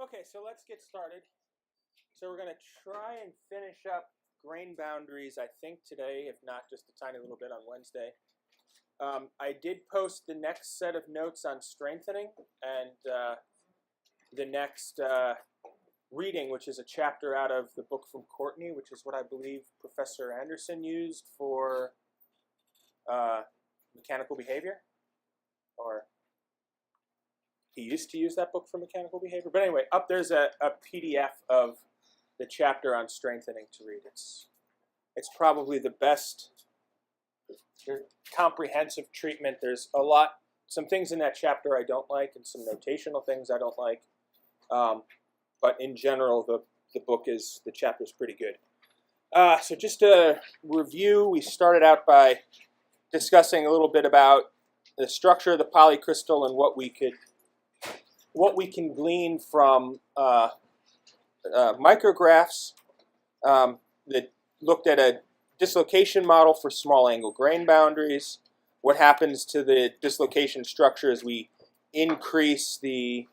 Okay, so let's get started. So we're going to try and finish up grain boundaries, I think, today, if not just a tiny little bit on Wednesday. I did post the next set of notes on strengthening and the next reading, which is a chapter out of the book from Courtney, which is what I believe Professor Anderson used for mechanical behavior, or he used to use that book for mechanical behavior. But anyway, up there's a PDF of the chapter on strengthening to read. It's probably the best comprehensive treatment. There's some things in that chapter I don't like, and some notational things I don't like. But in general, the chapter is pretty good. So just a review, we started out by discussing a little bit about the structure of the polycrystal and what we can glean from micrographs that looked at a dislocation model for small angle grain boundaries. What happens to the dislocation structure as we increase the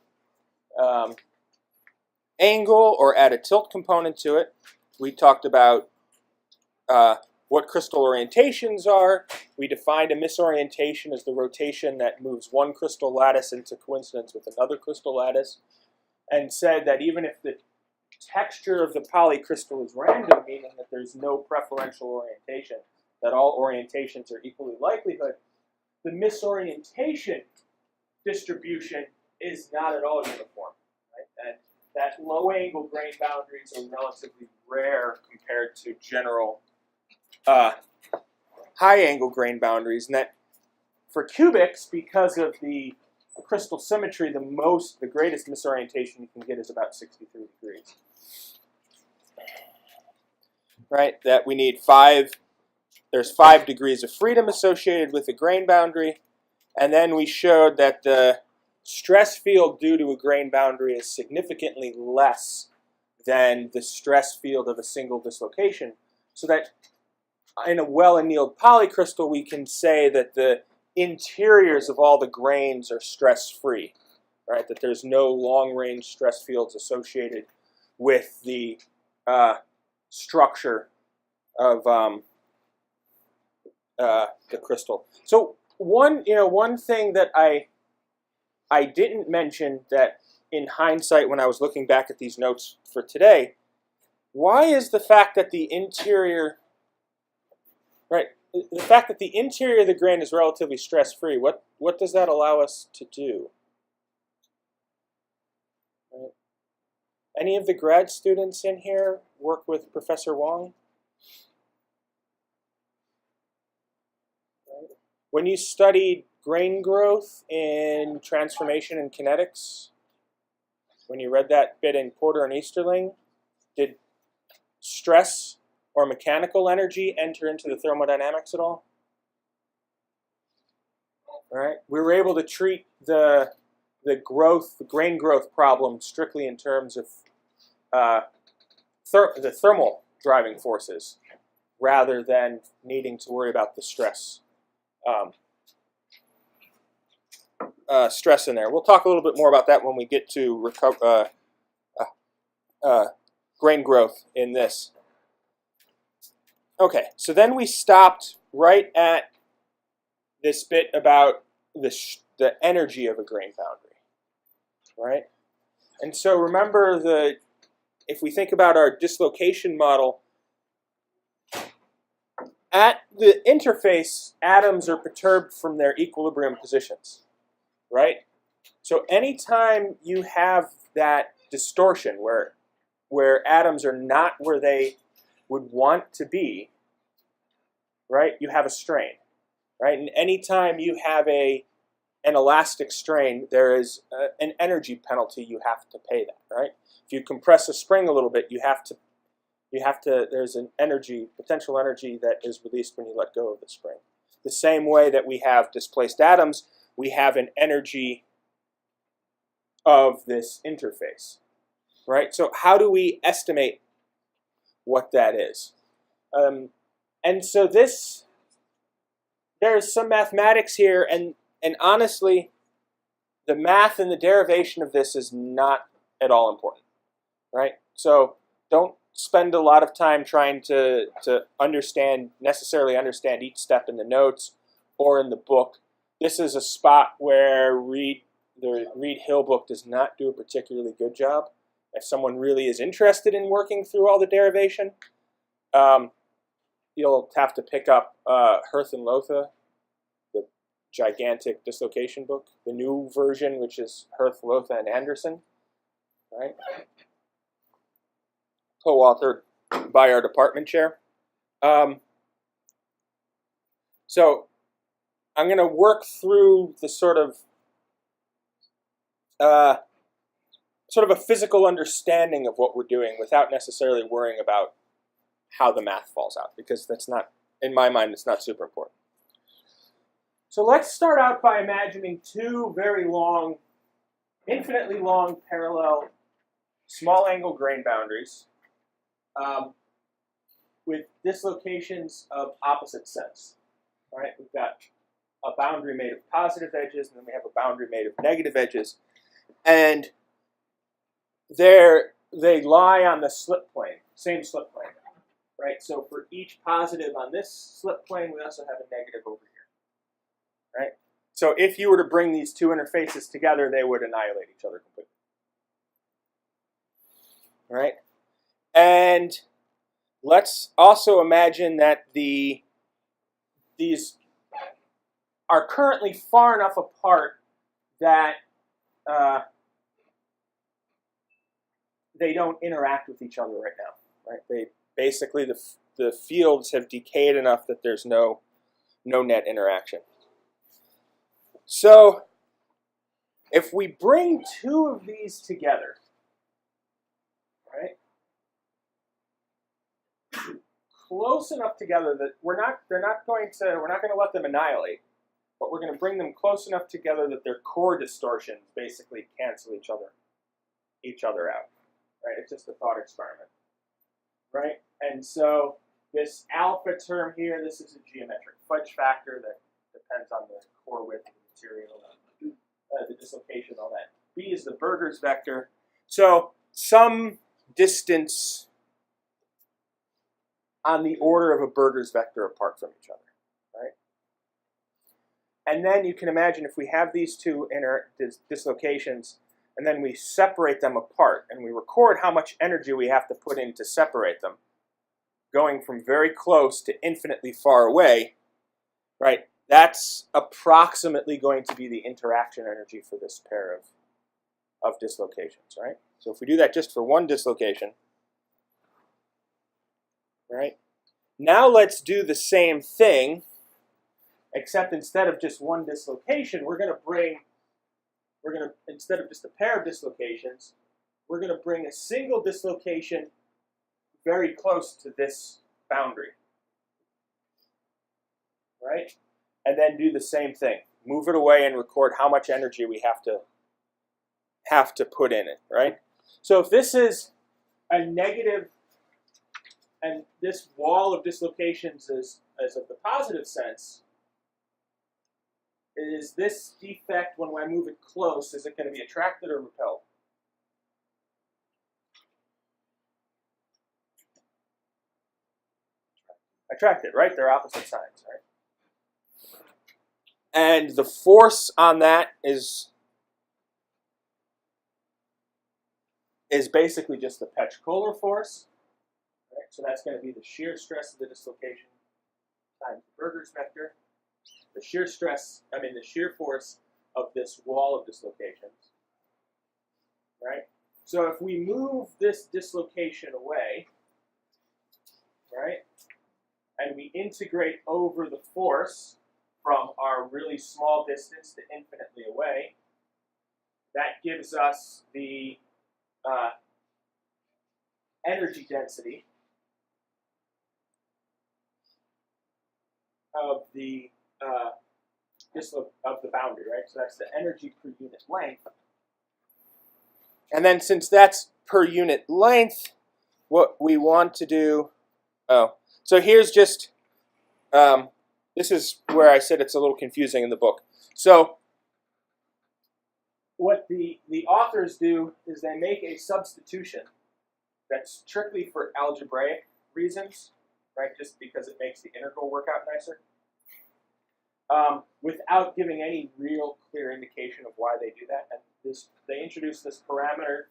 angle or add a tilt component to it. We talked about what crystal orientations are. We defined a misorientation as the rotation that moves one crystal lattice into coincidence with another crystal lattice, and said that even if the texture of the polycrystal is random, meaning that there's no preferential orientation, that all orientations are equally likelihood, the misorientation distribution is not at all uniform. Right? And that low angle grain boundaries are relatively rare compared to general high angle grain boundaries, and that for cubics, because of the crystal symmetry, the greatest misorientation you can get is about 63 degrees. Right? That we need there's 5 degrees of freedom associated with a grain boundary, and then we showed that the stress field due to a grain boundary is significantly less than the stress field of a single dislocation, so that in a well-annealed polycrystal, we can say that the interiors of all the grains are stress-free, right? That there's no long-range stress fields associated with the structure of the crystal. So one thing that I didn't mention, that in hindsight when I was looking back at these notes for today, why is the fact that the interior of the grain is relatively stress-free, what does that allow us to do? Right. Any of the grad students in here work with Professor Wong? Right. When you studied grain growth in transformation and kinetics, when you read that bit in Porter and Easterling, did stress or mechanical energy enter into the thermodynamics at all? All right. We were able to treat the grain growth problem strictly in terms of the thermal driving forces, rather than needing to worry about the stress stress in there. We'll talk a little bit more about that when we get to grain growth in this. Okay, so then we stopped right at this bit about the energy of a grain boundary, right? And so remember, if we think about our dislocation model, at the interface, atoms are perturbed from their equilibrium positions, right? So anytime you have that distortion where atoms are not where they would want to be, right, you have a strain, right? And anytime you have an elastic strain, there is an energy penalty you have to pay that, right? If you compress a spring a little bit, there's an potential energy that is released when you let go of the spring. The same way that we have displaced atoms, we have an energy of this interface, right? So how do we estimate what that is? And so there's some mathematics here, and honestly, the math and the derivation of this is not at all important, right? So don't spend a lot of time trying to necessarily understand each step in the notes or in the book. This is a spot where the Reed-Hill book does not do a particularly good job. If someone really is interested in working through all the derivation, you'll have to pick up Hirth and Lotha, the gigantic dislocation book, the new version, which is Hirth, Lotha, and Anderson, right? Co-authored by our department chair. So I'm going to work through the sort of a physical understanding of what we're doing without necessarily worrying about how the math falls out, because that's not, in my mind, it's not super important. So let's start out by imagining two very long, infinitely long, parallel, small angle grain boundaries with dislocations of opposite sense. All right, we've got a boundary made of positive edges, and then we have a boundary made of negative edges. And they lie on the slip plane, same slip plane, right? So for each positive on this slip plane, we also have a negative over here, right? So if you were to bring these two interfaces together, they would annihilate each other completely, right? And let's also imagine that these are currently far enough apart that they don't interact with each other right now, right? They basically, the fields have decayed enough that there's no net interaction. So if we bring two of these together, right, close enough together that we're not going to let them annihilate, but we're going to bring them close enough together that their core distortions basically cancel each other out. Right? It's just a thought experiment, right? And so this alpha term here, this is a geometric fudge factor that depends on the core width of the material, the dislocation, all that. B is the Berger's vector. So some distance on the order of a Berger's vector apart from each other, right? And then you can imagine if we have these two dislocations, and then we separate them apart, and we record how much energy we have to put in to separate them, going from very close to infinitely far away, right? That's approximately going to be the interaction energy for this pair of dislocations, right? So if we do that just for one dislocation, right? Now let's do the same thing, except instead of just one dislocation, instead of just a pair of dislocations, we're going to bring a single dislocation very close to this boundary, right? And then do the same thing. Move it away and record how much energy we have to put in it, right? So if this is a negative, and this wall of dislocations is of the positive sense, is this defect, when I move it close, is it going to be attracted or repelled? Attracted, right? They're opposite signs, right? And the force on that is basically just the Pech-Kohler force. Right? So that's going to be the shear stress of the dislocation times the Berger's vector. The shear force of this wall of dislocations, right? So if we move this dislocation away, right, and we integrate over the force from our really small distance to infinitely away, that gives us the energy density of the boundary, right? So that's the energy per unit length. And then since that's per unit length, what we want to do, so here's just, this is where I said it's a little confusing in the book. So what the authors do is they make a substitution that's strictly for algebraic reasons, right? Just because it makes the integral work out nicer, without giving any real clear indication of why they do that. And they introduce this parameter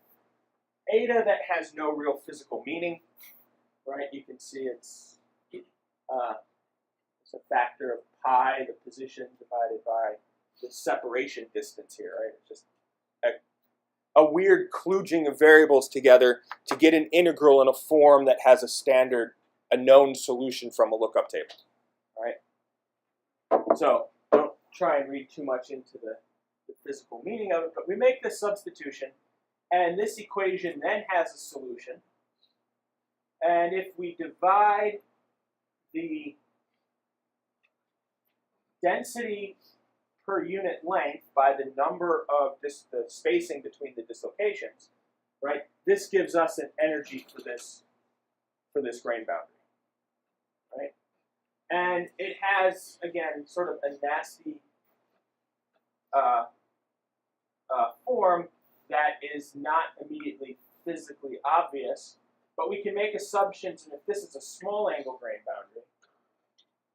eta that has no real physical meaning, right? You can see it's a factor of pi, the position, divided by the separation distance here, right? It's just a weird kludging of variables together to get an integral in a form that has a known solution from a lookup table, right? So don't try and read too much into the physical meaning of it, but we make this substitution, and this equation then has a solution. And if we divide the density per unit length by the number of the spacing between the dislocations, right? This gives us an energy for this grain boundary, right? And it has, again, sort of a nasty form that is not immediately physically obvious, but we can make assumptions, and if this is a small angle grain boundary,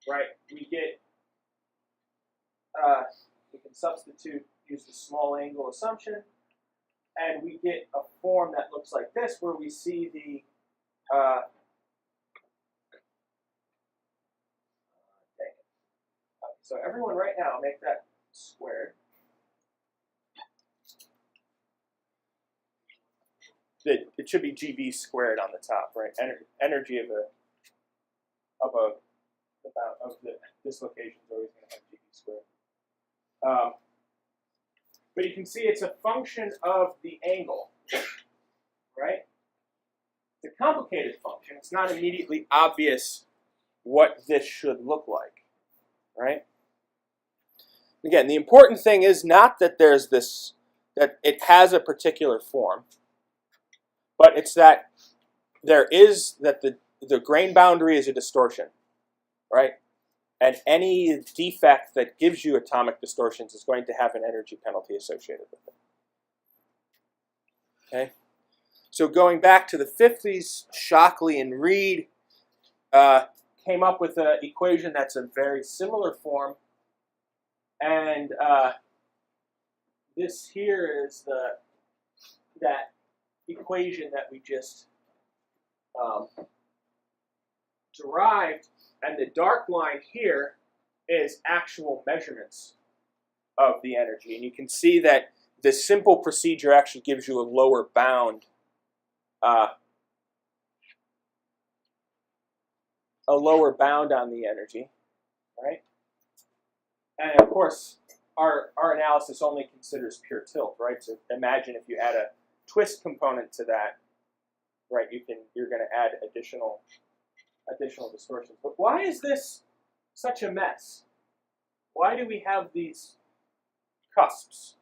right, we get we can substitute, use the small angle assumption, and we get a form that looks like this, where we see the so everyone right now, make that squared. It should be GB squared on the top, right? Energy of the dislocation is always going to have GB squared. But you can see it's a function of the angle, right? It's a complicated function. It's not immediately obvious what this should look like, right? Again, the important thing is not that that it has a particular form, but it's that the grain boundary is a distortion, right? And any defect that gives you atomic distortions is going to have an energy penalty associated with it. Okay? So going back to the 50s, Shockley and Reed came up with an equation that's a very similar form. And this here is that equation that we just derived. And the dark line here is actual measurements of the energy. And you can see that this simple procedure actually gives you a lower bound, on the energy, right? And of course, our analysis only considers pure tilt, right? So imagine if you add a twist component to that, right? You're going to add additional distortions. But why is this such a mess? Why do we have these cusps?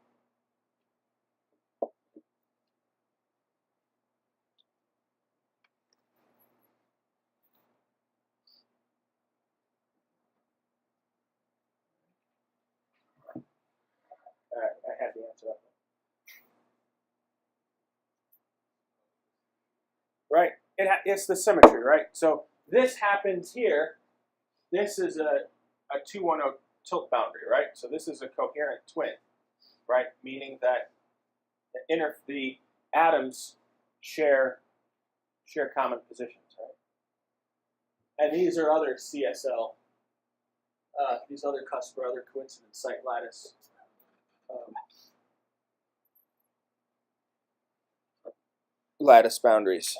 I had the answer up there. Right? It's the symmetry, right? So this happens here. This is a 2-1-0 tilt boundary, right? So this is a coherent twin, right? Meaning that the atoms share common positions, right? And these are other CSL. These other cusps are other coincidence site lattice. Lattice boundaries,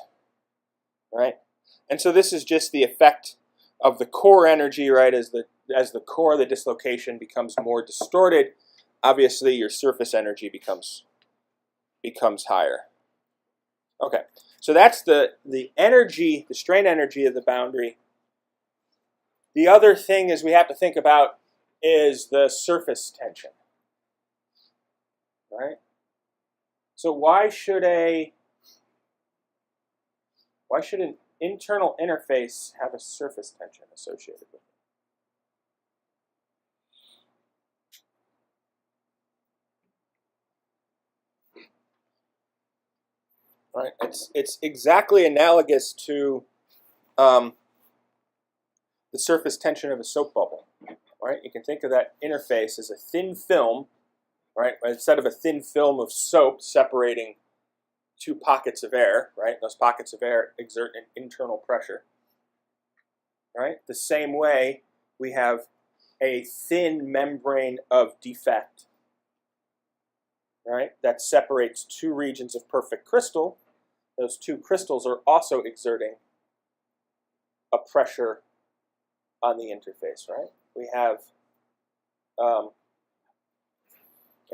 right? And so this is just the effect of the core energy, right? As the core of the dislocation becomes more distorted, obviously your surface energy becomes higher. Okay, so that's the energy, the strain energy of the boundary. The other thing is we have to think about is the surface tension, right? So why should an internal interface have a surface tension associated with it? Right? It's exactly analogous to the surface tension of a soap bubble. Right? You can think of that interface as a thin film, right? Instead of a thin film of soap separating two pockets of air, right? Those pockets of air exert an internal pressure. Right? The same way we have a thin membrane of defect, right? That separates two regions of perfect crystal. Those two crystals are also exerting a pressure on the interface, right? We have, and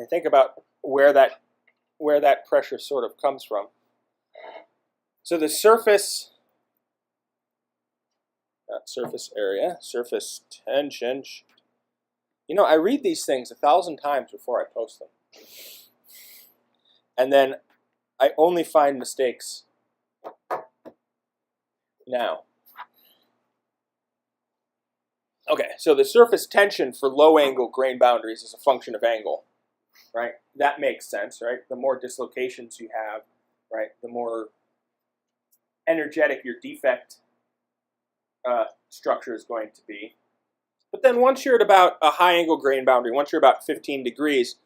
think about where that pressure sort of comes from. So the surface, not surface area, surface tension. You know, I read these things 1,000 times before I post them. And then I only find mistakes now. Okay, so the surface tension for low-angle grain boundaries is a function of angle, right? That makes sense, right? The more dislocations you have, right, the more energetic your defect structure is going to be. But then once you're at about a high-angle grain boundary, once you're about 15 degrees,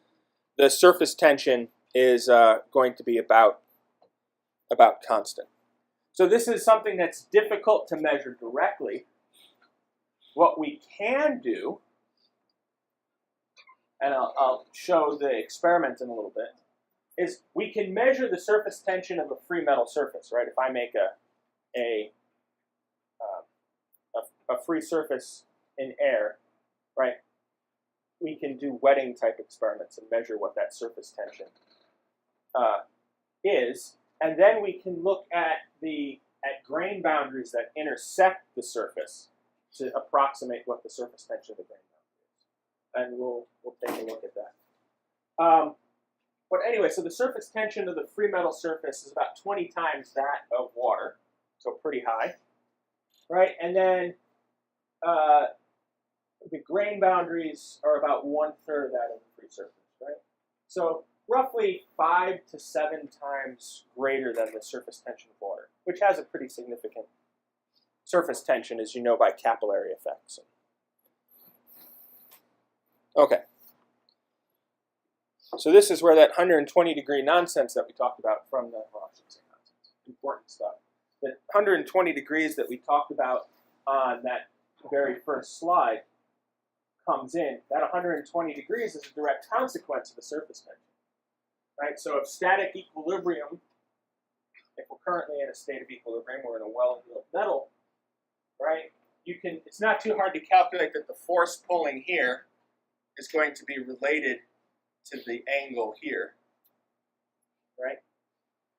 the surface tension is going to be about constant. So this is something that's difficult to measure directly. What we can do, and I'll show the experiment in a little bit, is we can measure the surface tension of a free metal surface, right? If I make a free surface in air, right? We can do wetting type experiments and measure what that surface tension is, and then we can look at grain boundaries that intersect the surface to approximate what the surface tension of the grain boundary is, and we'll take a look at that. But anyway, so the surface tension of the free metal surface is about 20 times that of water, so pretty high, right? And then the grain boundaries are about 1/3 that of the free surface, right? So roughly 5 to 7 times greater than the surface tension of water, which has a pretty significant surface tension, as you know, by capillary effects. Okay. So this is where that 120 degree nonsense that we talked about from the, well, I shouldn't say nonsense, important stuff. The 120 degrees that we talked about on that very first slide comes in. That 120 degrees is a direct consequence of the surface tension, right? So if static equilibrium, if we're currently in a state of equilibrium, we're in a well-heeled metal, right? It's not too hard to calculate that the force pulling here is going to be related to the angle here, right?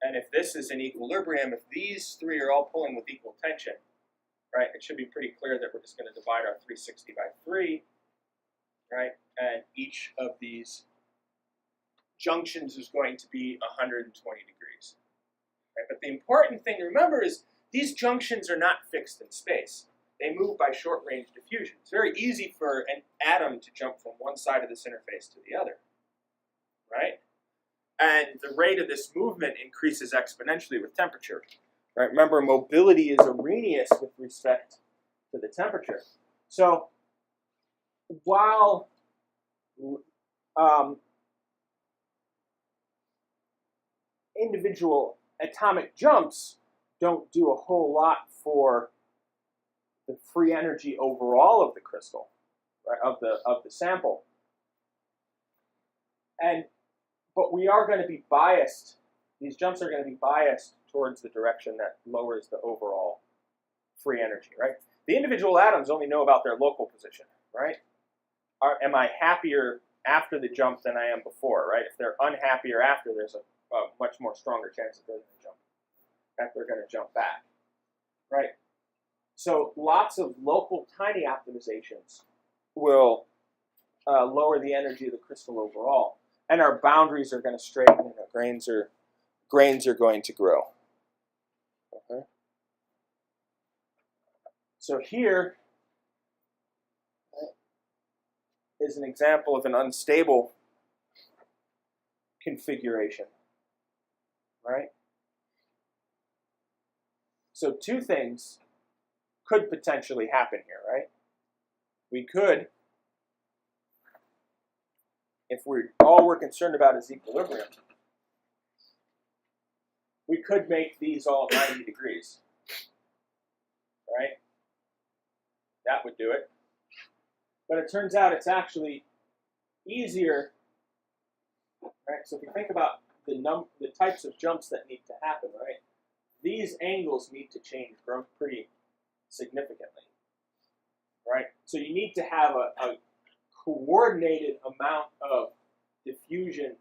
And if this is in equilibrium, if these three are all pulling with equal tension, right, it should be pretty clear that we're just going to divide our 360 by 3, right? And each of these junctions is going to be 120 degrees. Right? But the important thing to remember is these junctions are not fixed in space. They move by short-range diffusion. It's very easy for an atom to jump from one side of this interface to the other, right? And the rate of this movement increases exponentially with temperature. Right? Remember, mobility is Arrhenius with respect to the temperature. So while individual atomic jumps don't do a whole lot for the free energy overall of the crystal, right, of the sample, but we are going to be biased. These jumps are going to be biased towards the direction that lowers the overall free energy, right? The individual atoms only know about their local position, right? Am I happier after the jump than I am before, right? If they're unhappier after, there's a much more stronger chance that they're going to jump back, right? So lots of local tiny optimizations will lower the energy of the crystal overall, and our boundaries are going to straighten, and our grains are going to grow. Okay. So here is an example of an unstable configuration, right? So two things could potentially happen here, right? We could, if all we're concerned about is equilibrium, we could make these all 90 degrees, right? That would do it. But it turns out it's actually easier, right? So if you think about the types of jumps that need to happen, right? These angles need to change pretty significantly, right? So you need to have a coordinated amount of diffusion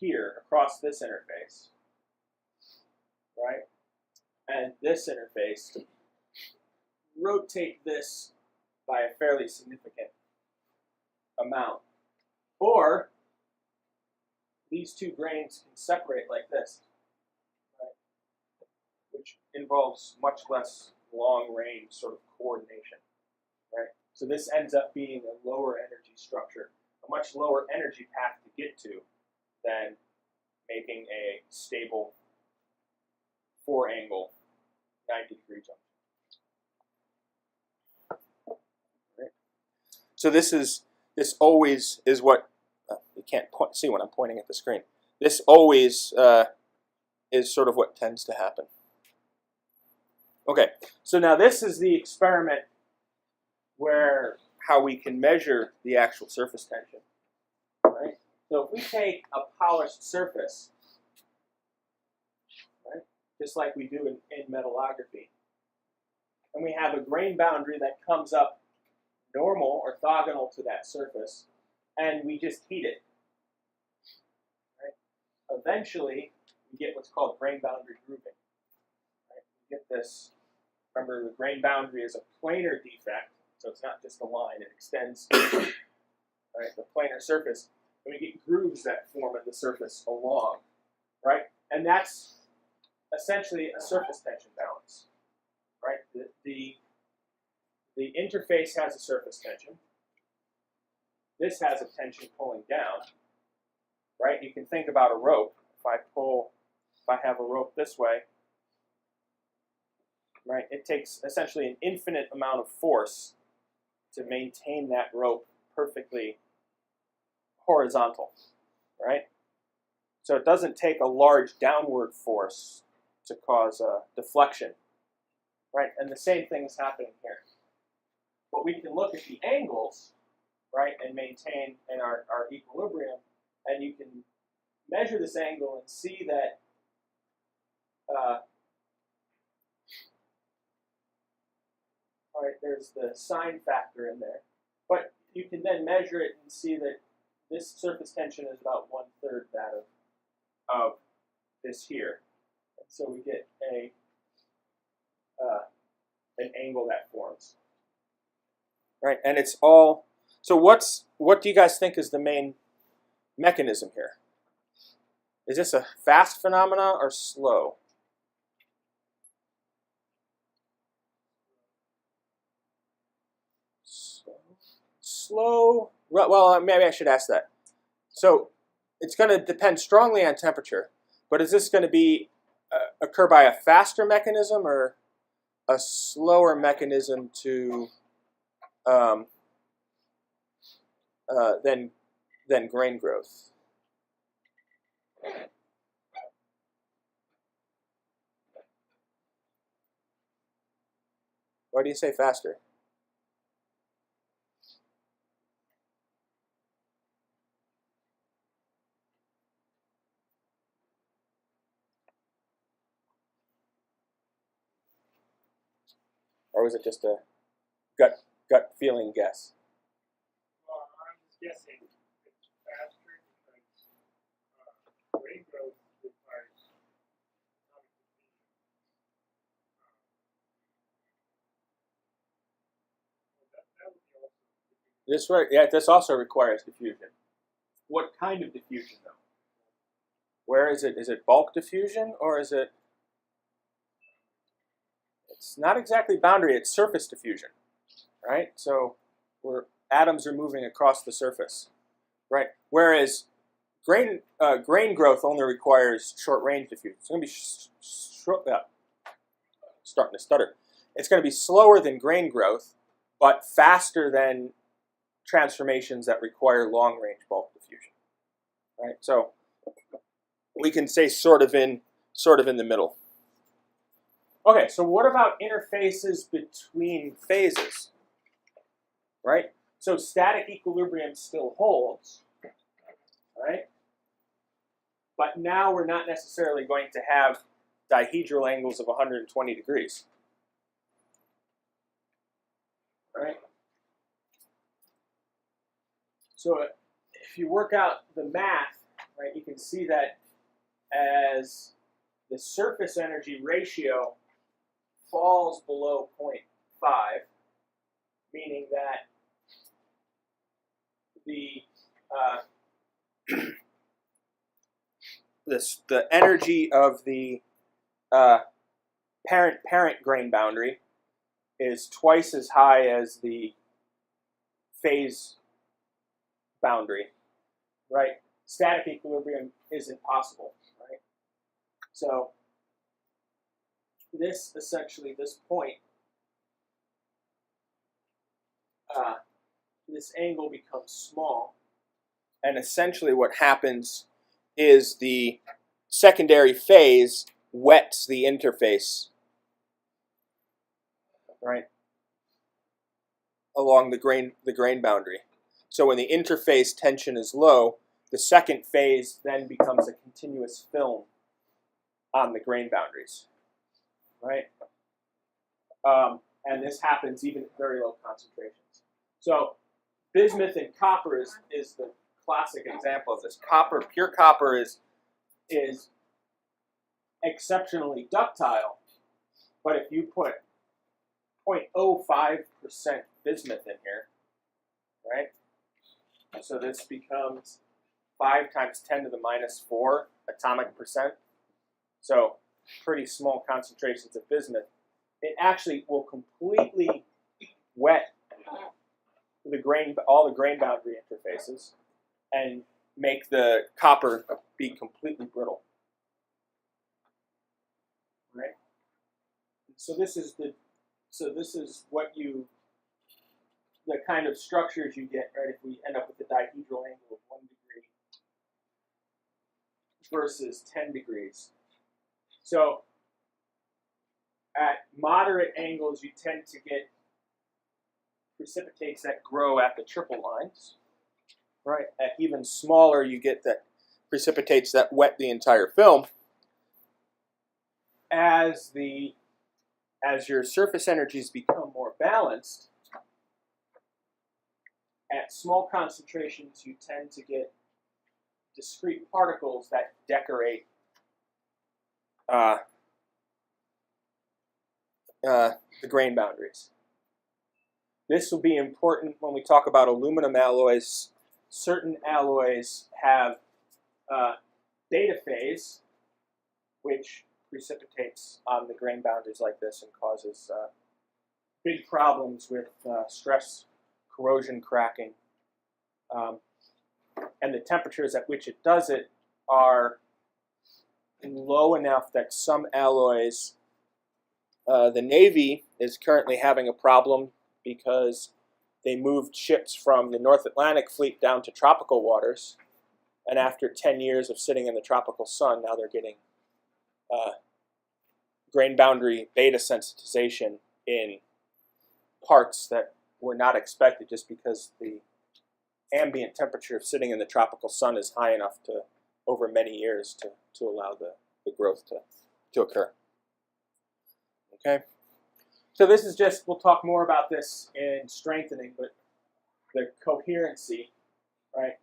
here across this interface, right? And this interface to rotate this by a fairly significant amount. Or these two grains can separate like this, right? Which involves much less long-range sort of coordination, right? So this ends up being a lower energy structure, a much lower energy path to get to than making a stable 4-angle 90-degree jump. Right. So this always is what you can't see when I'm pointing at the screen. This always is sort of what tends to happen. Okay, so now this is the experiment where how we can measure the actual surface tension. Right? So if we take a polished surface, right, just like we do in metallography, and we have a grain boundary that comes up normal, orthogonal to that surface, and we just heat it. Right? Eventually, we get what's called grain boundary grooving. Right? We get this, remember the grain boundary is a planar defect, so it's not just a line, it extends right, the planar surface, and we get grooves that form at the surface along, right? And that's essentially a surface tension balance, right? The interface has a surface tension. This has a tension pulling down, right? You can think about a rope. If I have a rope this way, right, it takes essentially an infinite amount of force to maintain that rope perfectly horizontal, right? So it doesn't take a large downward force to cause a deflection, right? And the same thing is happening here. But we can look at the angles, right, and maintain in our equilibrium, and you can measure this angle and see that all right, there's the sine factor in there. But you can then measure it and see that this surface tension is about 1/3 that of this here. And so we get an angle that forms. Right, and it's all, so what do you guys think is the main mechanism here? Is this a fast phenomena or slow? Slow, well, maybe I should ask that. So it's going to depend strongly on temperature, but is this going to be occur by a faster mechanism or a slower mechanism to than grain growth? Why do you say faster? Or was it just a gut feeling guess? Well, I'm just guessing it's faster because grain growth requires atomic diffusion. That would be also diffusion. This also requires diffusion. What kind of diffusion, though? Where is it? Is it bulk diffusion or is it? It's not exactly boundary, it's surface diffusion, right? So where atoms are moving across the surface, right? Whereas grain growth only requires short-range diffusion. It's going to be starting to stutter. It's going to be slower than grain growth, but faster than transformations that require long-range bulk diffusion. Right? So we can say sort of in the middle. Okay, so what about interfaces between phases? Right? So static equilibrium still holds, right? But now we're not necessarily going to have dihedral angles of 120 degrees. Right? So if you work out the math, right, you can see that as the surface energy ratio falls below 0.5, meaning that the energy of the parent grain boundary is twice as high as the phase boundary, right? Static equilibrium isn't possible, right? So this point, this angle becomes small, and essentially what happens is the secondary phase wets the interface, right, along the grain boundary. So when the interface tension is low, the second phase then becomes a continuous film on the grain boundaries, right? And this happens even at very low concentrations. So bismuth and copper is the classic example of this. Pure copper is exceptionally ductile, but if you put 0.05% bismuth in here, right? So this becomes 5 times 10 to the minus 4 atomic percent. So pretty small concentrations of bismuth. It actually will completely wet all the grain boundary interfaces and make the copper be completely brittle. Right? So this is the kind of structures you get, right, if we end up with a dihedral angle of 1 degree versus 10 degrees. So at moderate angles, you tend to get precipitates that grow at the triple lines. Right. At even smaller, you get that precipitates that wet the entire film. As your surface energies become more balanced, at small concentrations, you tend to get discrete particles that decorate the grain boundaries. This will be important when we talk about aluminum alloys. Certain alloys have beta phase, which precipitates on the grain boundaries like this and causes big problems with stress, corrosion, cracking. And the temperatures at which it does it are low enough that some alloys, the Navy is currently having a problem because they moved ships from the North Atlantic fleet down to tropical waters, and after 10 years of sitting in the tropical sun, now they're getting grain boundary beta sensitization in parts that were not expected just because the ambient temperature of sitting in the tropical sun is high enough to, over many years, to allow the growth to occur. Okay? So this is just, we'll talk more about this in strengthening, but the coherency, right?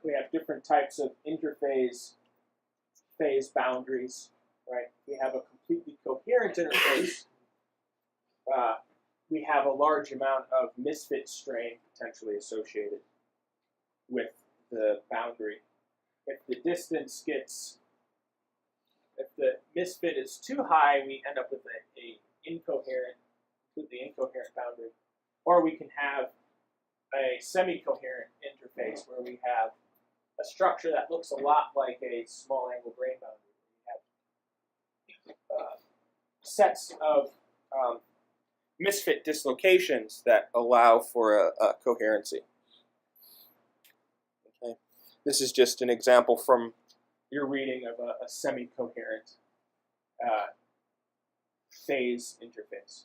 We have different types of interphase phase boundaries, right? We have a completely coherent interface. We have a large amount of misfit strain potentially associated with the boundary. If the distance gets, if the misfit is too high, we end up with a completely incoherent boundary. Or we can have a semi-coherent interface where we have a structure that looks a lot like a small angle grain boundary. We have sets of misfit dislocations that allow for a coherency. Okay. This is just an example from your reading of a semi-coherent phase interface.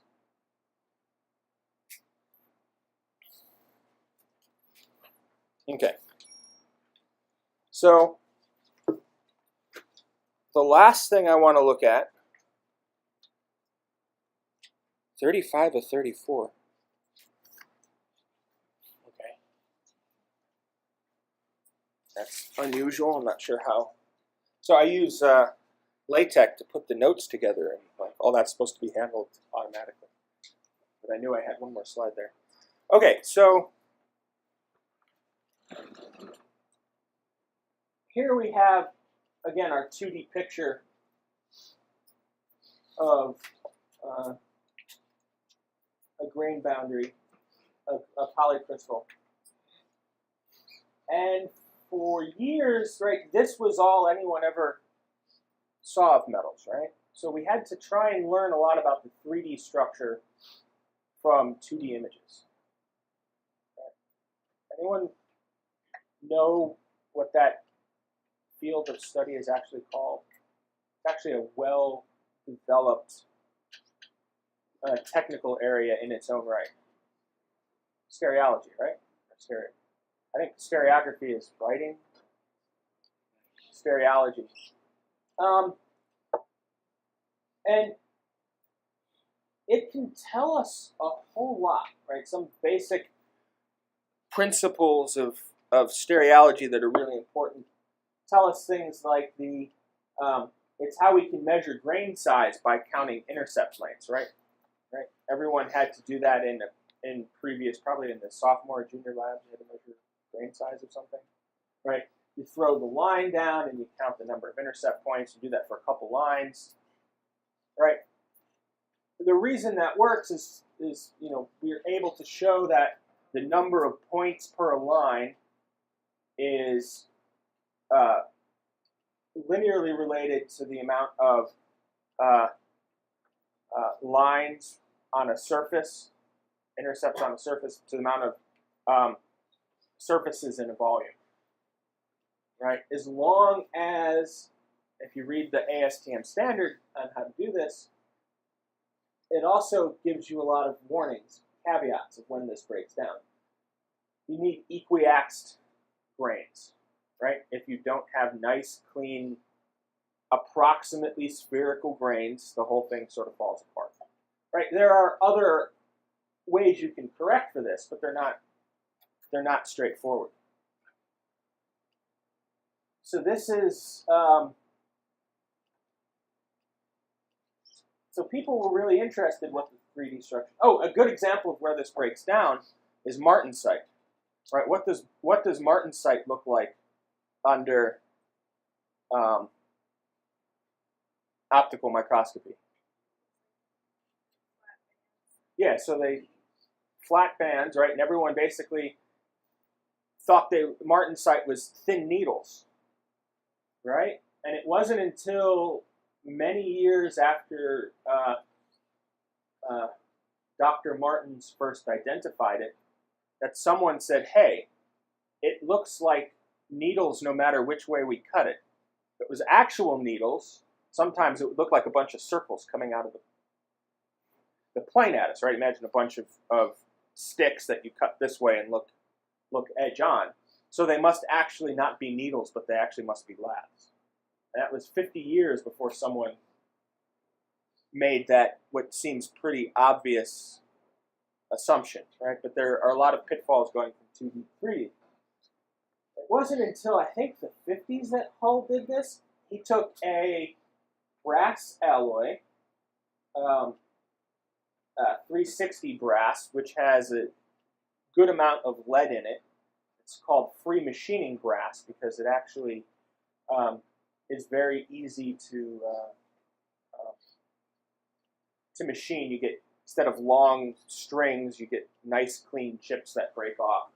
Okay. So the last thing I want to look at, 35 of 34. Okay. That's unusual. I'm not sure how. So I use LaTeX to put the notes together, and like all that's supposed to be handled automatically. But I knew I had one more slide there. Okay, so here we have, again, our 2D picture of a grain boundary, a polycrystal. And for years, right, this was all anyone ever saw of metals, right? So we had to try and learn a lot about the 3D structure from 2D images. Anyone know what that field of study is actually called? It's actually a well-developed technical area in its own right. Stereology, right? I think stereography is writing. Stereology. And it can tell us a whole lot, right? Some basic principles of stereology that are really important. Tell us things like it's how we can measure grain size by counting intercept lengths, right? Right. Everyone had to do that in previous, probably in the sophomore or junior labs, you had to measure grain size of something, right? You throw the line down and you count the number of intercept points. You do that for a couple lines, right? The reason that works is we're able to show that the number of points per line is linearly related to the amount of lines on a surface, intercepts on a surface, to the amount of surfaces in a volume, right? As long as, if you read the ASTM standard on how to do this, it also gives you a lot of warnings, caveats of when this breaks down. You need equiaxed grains, right? If you don't have nice, clean, approximately spherical grains, the whole thing sort of falls apart, right? There are other ways you can correct for this, but they're not straightforward. So this is so people were really interested what the 3D structure. Oh, a good example of where this breaks down is martensite, right? What does martensite look like under optical microscopy? Yeah, so they flat bands, right? And everyone basically thought martensite was thin needles, right? And it wasn't until many years after Dr. Martens first identified it that someone said, hey, it looks like needles no matter which way we cut it. If it was actual needles, sometimes it would look like a bunch of circles coming out of the plane at us, right? Imagine a bunch of sticks that you cut this way and look edge on. So they must actually not be needles, but they actually must be laths. And that was 50 years before someone made that what seems pretty obvious assumption, right? But there are a lot of pitfalls going from 2D to 3D. It wasn't until I think the 50s that Hull did this. He took a brass alloy, 360 brass, which has a good amount of lead in it. It's called free machining brass because it actually is very easy to machine. You get, instead of long strings, you get nice clean chips that break off.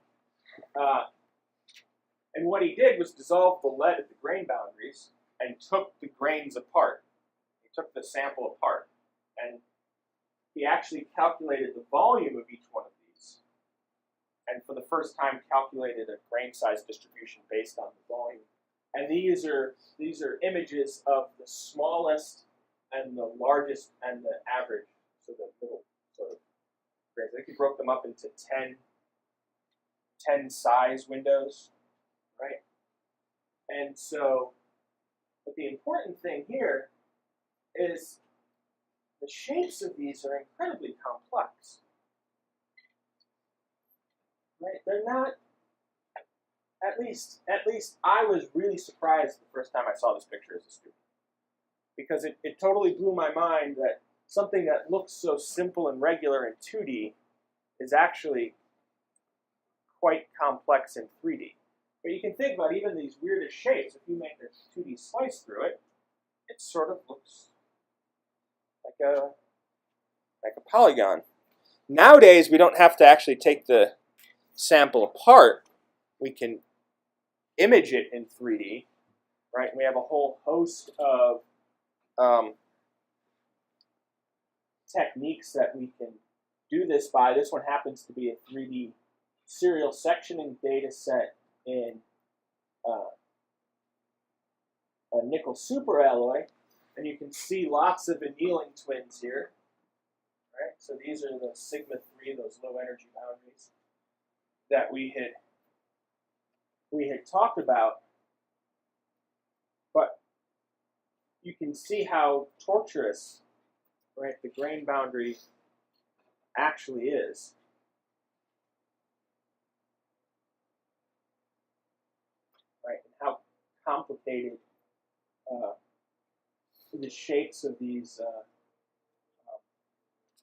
And what he did was dissolve the lead at the grain boundaries and took the grains apart. He took the sample apart And he actually calculated the volume of each one of these, and for the first time calculated a grain size distribution based on the volume. And these are images of the smallest and the largest and the average, so the middle sort of grains. I think he broke them up into 10 size windows, right? And so, but the important thing here is the shapes of these are incredibly complex, right? They're not, at least I was really surprised the first time I saw this picture as a student, because it totally blew my mind that something that looks so simple and regular in 2D is actually quite complex in 3D. But you can think about even these weirdest shapes. If you make a 2D slice through it, it sort of looks like a polygon. Nowadays, we don't have to actually take the sample apart. We can image it in 3D, right? We have a whole host of techniques that we can do this by. This one happens to be a 3D serial sectioning data set in a nickel superalloy, and you can see lots of annealing twins here. Right? So these are the sigma 3, those low energy boundaries that we had talked about. But you can see how tortuous, right, the grain boundary actually is. Right, and how complicated the shapes of these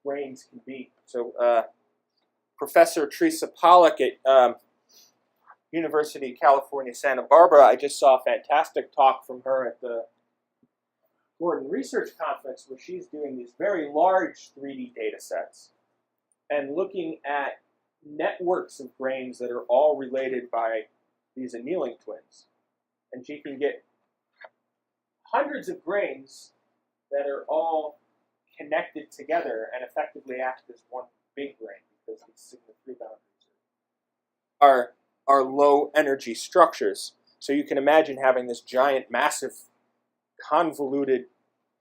grains can be. So Professor Teresa Pollock at University of California, Santa Barbara, I just saw a fantastic talk from her at the Gordon Research Conference, where she's doing these very large 3D data sets and looking at networks of grains that are all related by these annealing twins. And she can get hundreds of grains that are all connected together and effectively act as one big grain, because these sigma 3 boundaries are low energy structures. So you can imagine having this giant, massive, convoluted,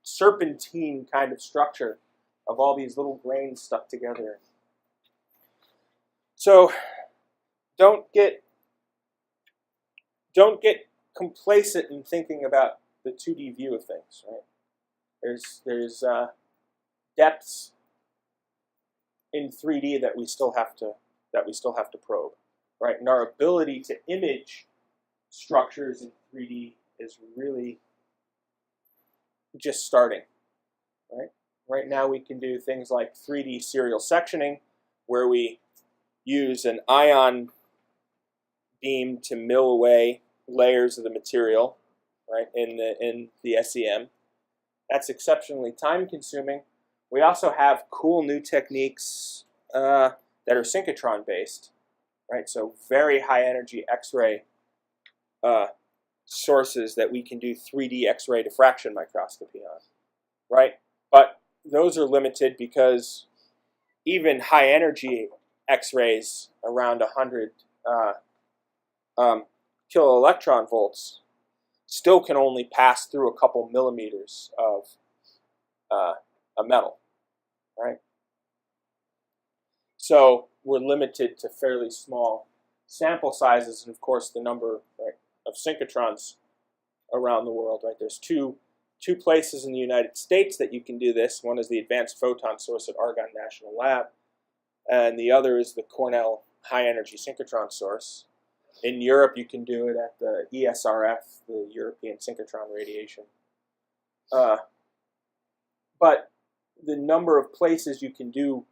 serpentine kind of structure of all these little grains stuck together. So don't get complacent in thinking about the 2D view of things, right? There's depths in 3D that we still have to probe, right? And our ability to image structures in 3D is really just starting, right? Right now we can do things like 3D serial sectioning, where we use an ion beam to mill away layers of the material, right, in the SEM. That's exceptionally time consuming. We also have cool new techniques that are synchrotron based, right? So very high energy X-ray sources that we can do 3D X-ray diffraction microscopy on, right? But those are limited because even high energy X-rays around 100 kiloelectron volts still can only pass through a couple millimeters of a metal, right? So we're limited to fairly small sample sizes, and of course the number, right, of synchrotrons around the world, right? There's two places in the United States that you can do this. One is the Advanced Photon Source at Argonne National Lab, and the other is the Cornell High Energy Synchrotron Source. In Europe, you can do it at the ESRF, the European Synchrotron Radiation. But the number of places you can do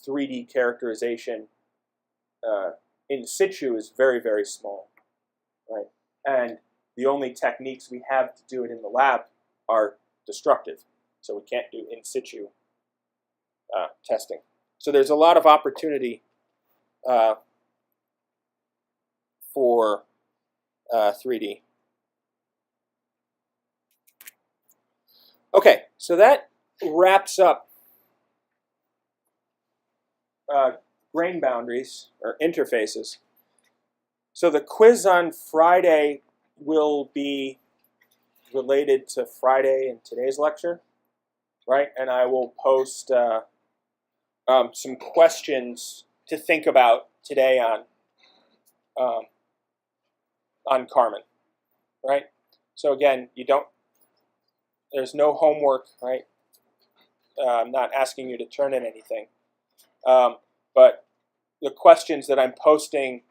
3D characterization in situ is very, very small, right? And the only techniques we have to do it in the lab are destructive, so we can't do in situ testing. So there's a lot of opportunity for 3D. Okay, so that wraps up grain boundaries or interfaces. So the quiz on Friday will be related to Friday in today's lecture, right? And I will post some questions to think about today on Carmen, right? So again, there's no homework, right? I'm not asking you to turn in anything. But the questions that I'm posting,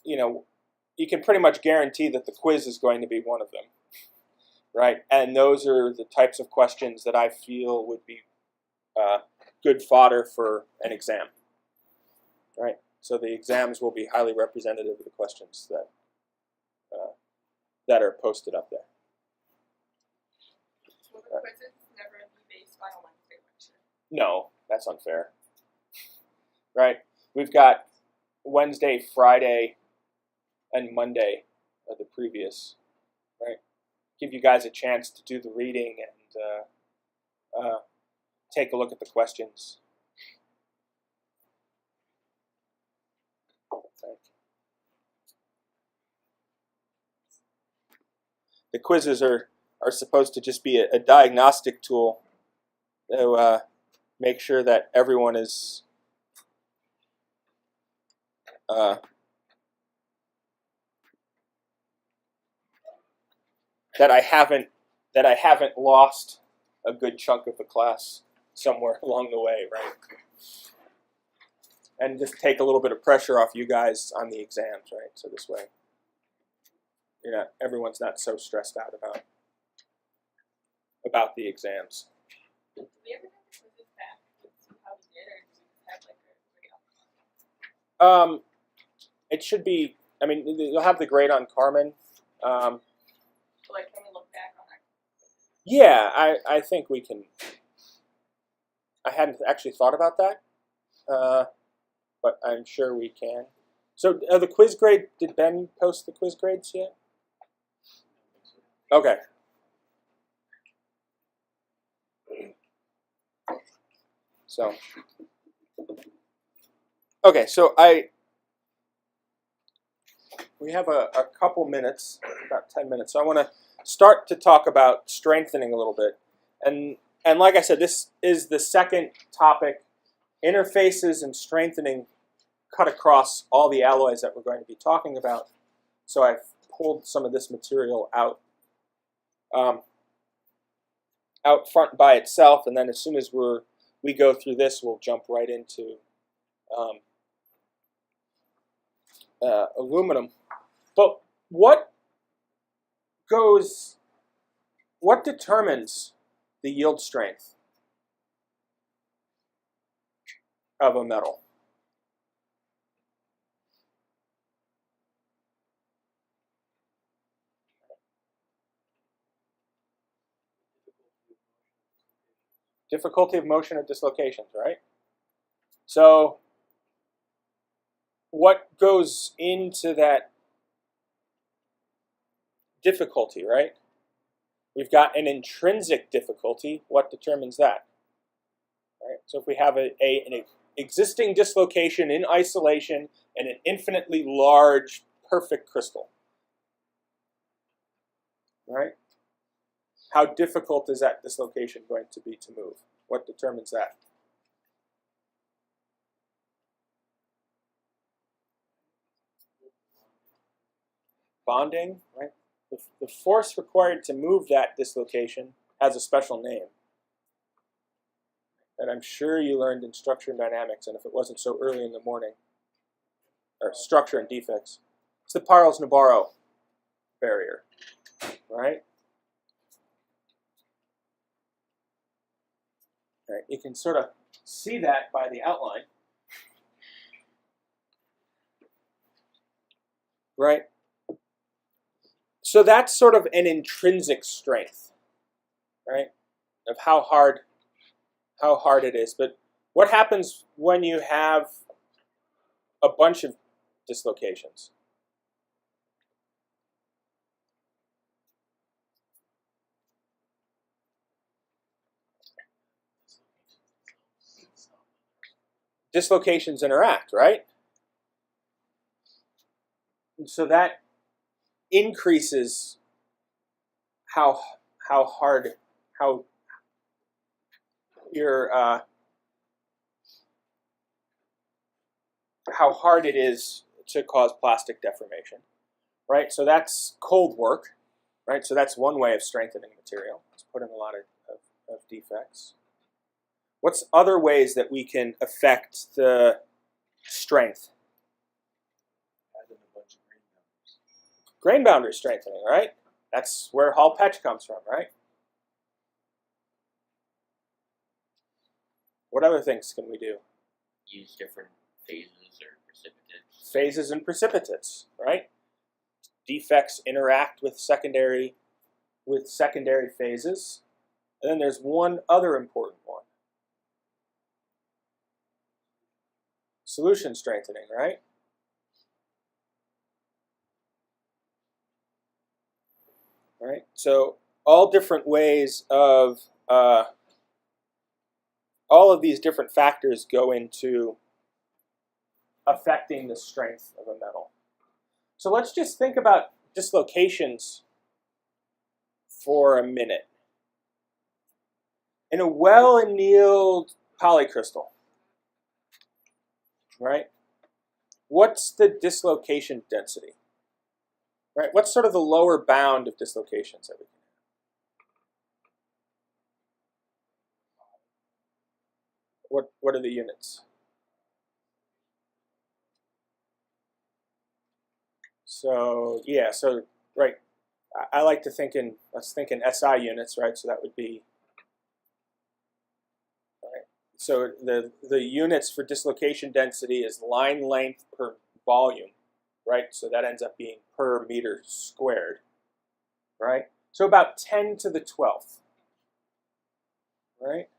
you can pretty much guarantee that the quiz is going to be one of them, right? And those are the types of questions that I feel would be good fodder for an exam, right? So the exams will be highly representative of the questions that are posted up there. Will the quizzes never be based on a Wednesday lecture? No, that's unfair, right? We've got Wednesday, Friday, and Monday of the previous, right? Give you guys a chance to do the reading and take a look at the questions. The quizzes are supposed to just be a diagnostic tool to make sure that everyone is that I haven't lost a good chunk of the class somewhere along the way, right? And just take a little bit of pressure off you guys on the exams, right? So this way, everyone's not so stressed out about the exams. Do we ever have the quizzes back and see how we did, or do we just have like a grade? It should be. I mean, you'll have the grade on Carmen. Like, can we look back on that? Yeah, I think we can. I hadn't actually thought about that, but I'm sure we can. So the quiz grade, did Ben post the quiz grades yet? Okay. So, okay, so we have a couple minutes, about 10 minutes. So I want to start to talk about strengthening a little bit. And like I said, this is the second topic. Interfaces and strengthening cut across all the alloys that we're going to be talking about. So I've pulled some of this material out front by itself, and then as soon as we go through this, we'll jump right into aluminum. But what determines the yield strength of a metal? Difficulty of motion at dislocations, right? So what goes into that difficulty, right? We've got an intrinsic difficulty. What determines that? Right? So if we have an existing dislocation in isolation and an infinitely large, perfect crystal, right? How difficult is that dislocation going to be to move? What determines that? Bonding, right? The force required to move that dislocation has a special name that I'm sure you learned in structure and dynamics, and if it wasn't so early in the morning, or structure and defects, it's the Parles-Nabarro barrier, right? Right? You can sort of see that by the outline, right? So that's sort of an intrinsic strength, right, of how hard it is. But what happens when you have a bunch of dislocations? dislocations interact, right? And so that increases how hard it is to cause plastic deformation, right? So that's cold work, right? So that's one way of strengthening material. It's putting a lot of defects. What's other ways that we can affect the strength? Adding a bunch of grain boundaries. Grain boundary strengthening, right? That's where Hall Petch comes from, right? What other things can we do? Use different phases or precipitates. Phases and precipitates, right? Defects interact with secondary phases. And then there's one other important one. Solution strengthening, right? Right? So all different ways of all of these different factors go into affecting the strength of a metal. So let's just think about dislocations for a minute. In a well-annealed polycrystal, right? What's the dislocation density? Right? What's sort of the lower bound of dislocations that we can have? What are the units? So yeah, so right, I like to think in, let's think in SI units, right? So that would be, right? So the units for dislocation density is line length per volume, right? So that ends up being per meter squared, right? So about 10 to the 12th, right?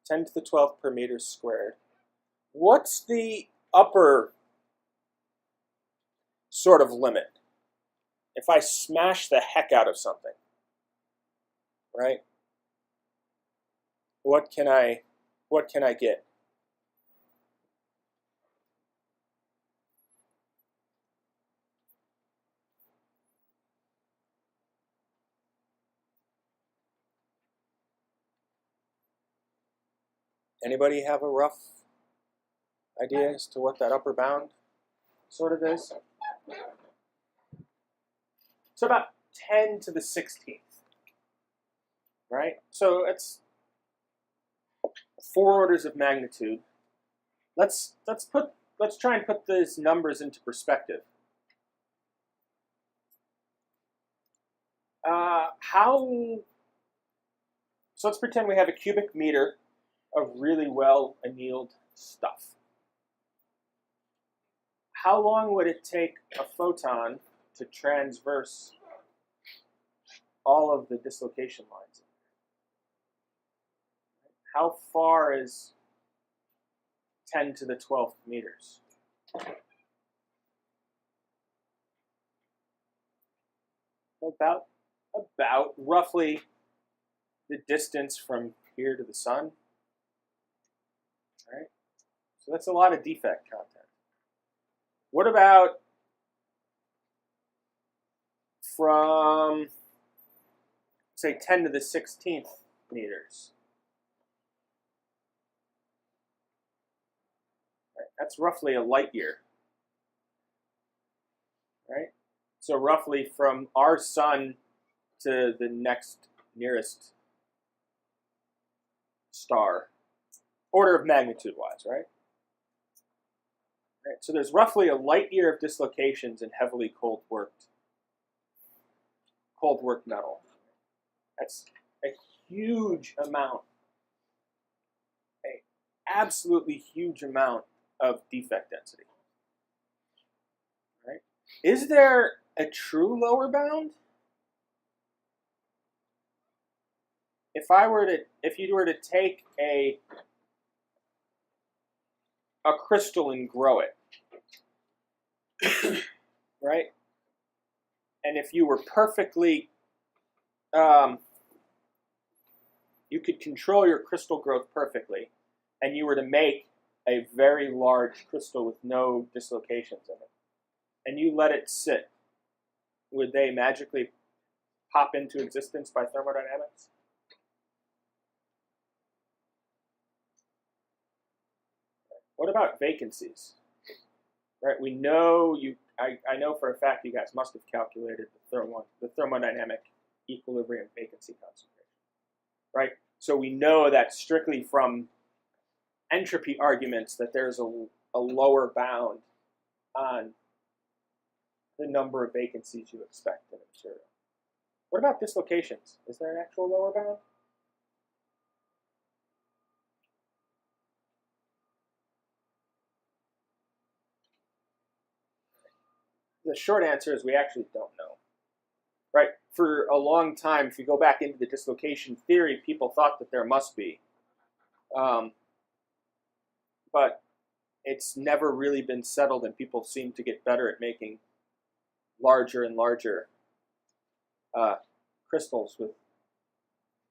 10 to the 12th per meter squared. What's the upper sort of limit? If I smash the heck out of something, right? What can I get? Anybody have a rough idea as to what that upper bound sort of is? So about 10 to the 16th, right? So it's 4 orders of magnitude. Let's try and put these numbers into perspective. So let's pretend we have a cubic meter of really well annealed stuff. How long would it take a photon to transverse all of the dislocation lines? How far is 10 to the 12th meters? About roughly the distance from here to the sun. Right? So that's a lot of defect content. What about from, say, 10 to the 16th meters? Right? That's roughly a light year. Right? So roughly from our sun to the next nearest star, order of magnitude wise, right? Right? So there's roughly a light year of dislocations in heavily cold worked metal. That's a huge amount, an absolutely huge amount of defect density. Right? Is there a true lower bound? If you were to take a crystal and grow it, right? And if you were perfectly, you could control your crystal growth perfectly, and you were to make a very large crystal with no dislocations in it, and you let it sit, would they magically pop into existence by thermodynamics? What about vacancies? Right, we know I know for a fact you guys must have calculated the thermodynamic equilibrium vacancy concentration, right? So we know that strictly from entropy arguments that there's a lower bound on the number of vacancies you expect in a material. What about dislocations? Is there an actual lower bound? The short answer is we actually don't know. Right? For a long time, if you go back into the dislocation theory, people thought that there must be. But it's never really been settled, and people seem to get better at making larger and larger crystals with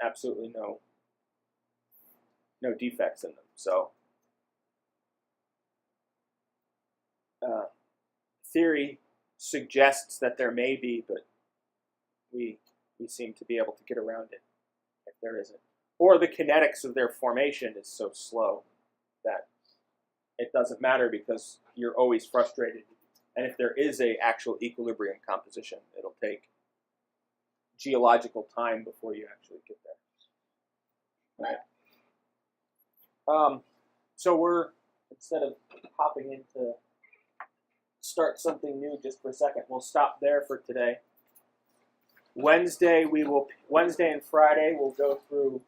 absolutely no defects in them. So theory suggests that there may be, but we seem to be able to get around it if there isn't. Or the kinetics of their formation is so slow that it doesn't matter because you're always frustrated. And if there is an actual equilibrium composition, it'll take geological time before you actually get there. Right. So we're, instead of hopping into start something new just for a second, we'll stop there for today. Wednesday and Friday we'll go through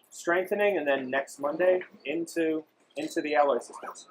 strengthening, and then next Monday into the alloy systems.